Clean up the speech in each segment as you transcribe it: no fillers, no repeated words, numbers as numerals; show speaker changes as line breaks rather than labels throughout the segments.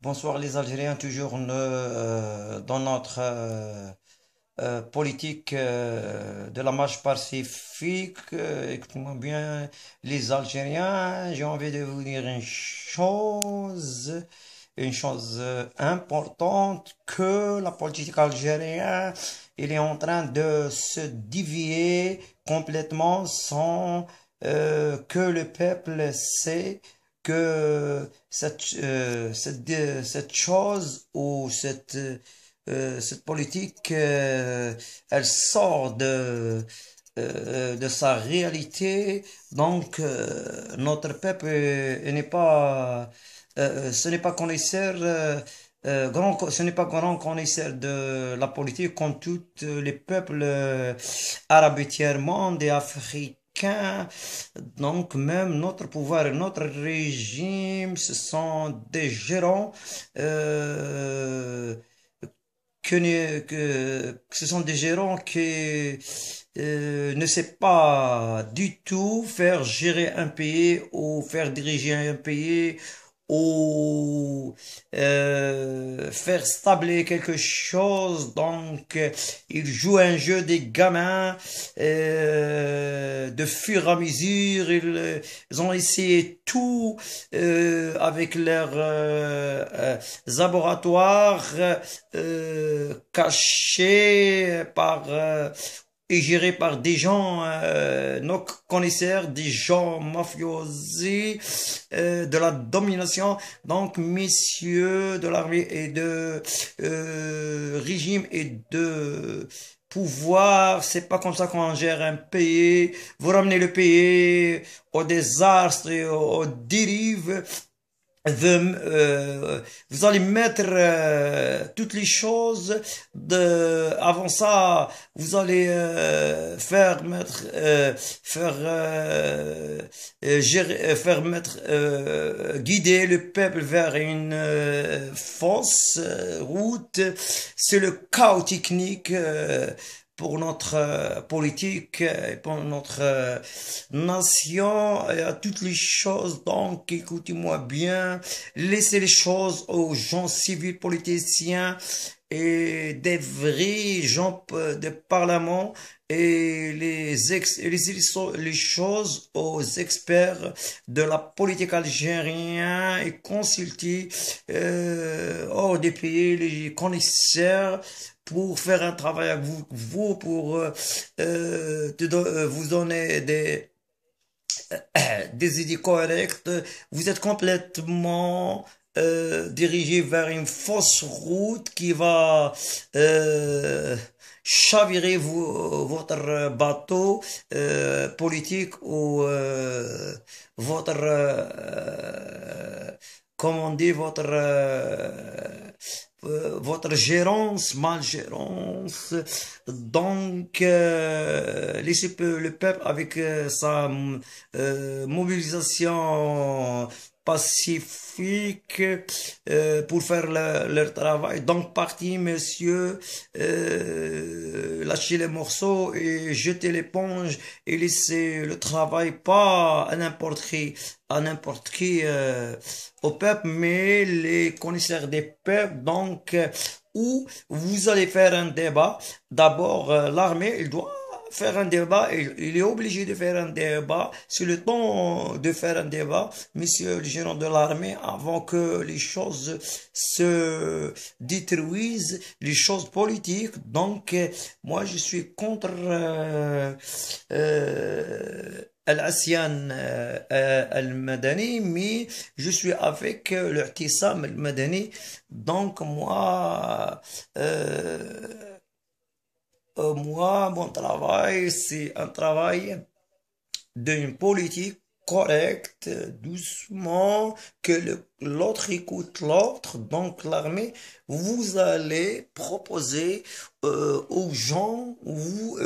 Bonsoir les Algériens, toujours dans notre politique de la marche pacifique. Écoutez-moi bien, les Algériens, j'ai envie de vous dire une chose importante, que la politique algérienne, il est en train de se dévier complètement sans que le peuple sait que cette chose ou cette politique, elle sort de sa réalité. Donc, notre peuple n'est pas, ce n'est pas connaisseur, ce n'est pas grand connaisseur de la politique comme tous les peuples arabes du tiers-monde et africains. Donc, même notre pouvoir et notre régime, ce sont des gérants que ce sont des gérants qui ne savent pas du tout faire gérer un pays ou faire diriger un pays ou faire stabler quelque chose. Donc, ils jouent un jeu des gamins de fur et à mesure. Ils ont essayé tout avec leurs laboratoires cachés par et géré par des gens non connaisseurs, des gens mafiosi, de la domination. Donc, messieurs de l'armée et de régime et de pouvoir, c'est pas comme ça qu'on gère un pays. Vous ramenez le pays au désastre et aux dérives. Vous allez mettre toutes les choses avant ça, vous allez faire mettre guider le peuple vers une fausse route. C'est le chaos technique pour notre politique, pour notre nation, et à toutes les choses. Donc, écoutez-moi bien, laissez les choses aux gens civils, politiciens et des vrais gens de parlement et les choses aux experts de la politique algérienne et consulter hors des pays les connaisseurs pour faire un travail avec vous pour vous donner des idées correctes. Vous êtes complètement dirigé vers une fausse route qui va chavirer votre bateau politique ou votre comment on dit votre gérance, malgérance. Donc, laissez le peuple avec sa mobilisation pacifique pour faire leur travail. Donc, parti, monsieur, lâchez les morceaux et jetez l'éponge et laissez le travail pas à n'importe qui au peuple, mais les connaisseurs des peuples. Donc, où vous allez faire un débat. D'abord, l'armée, il doit faire un débat, il est obligé de faire un débat. C'est le temps de faire un débat, monsieur le général de l'armée, avant que les choses se détruisent, les choses politiques. Donc, moi, je suis contre Al-Assian Al-Madani, mais je suis avec l'I'tisam Al-Madani. Donc, moi, mon travail, c'est un travail d'une politique correcte, doucement, que l'autre écoute l'autre. Donc, l'armée, vous allez proposer aux gens, vous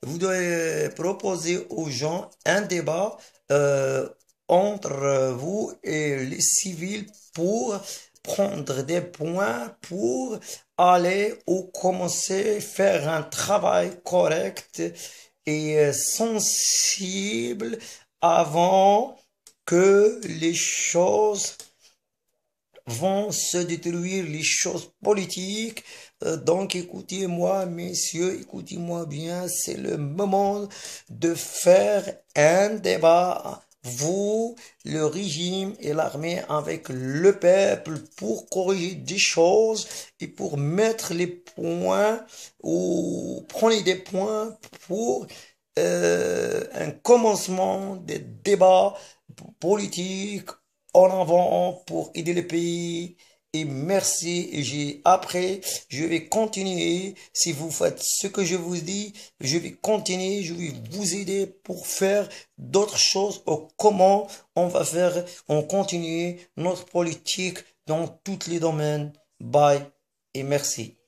devez proposer aux gens un débat entre vous et les civils pour prendre des points pour aller ou commencer à faire un travail correct et sensible avant que les choses vont se détruire, les choses politiques. Donc écoutez-moi, messieurs, écoutez-moi bien, c'est le moment de faire un débat, vous, le régime et l'armée avec le peuple pour corriger des choses et pour mettre les points ou prendre des points pour un commencement des débats politiques en avant pour aider le pays. Et merci, et après, je vais continuer. Si vous faites ce que je vous dis, je vais continuer, je vais vous aider pour faire d'autres choses. Comment on va faire, on continue notre politique dans tous les domaines. Bye et merci.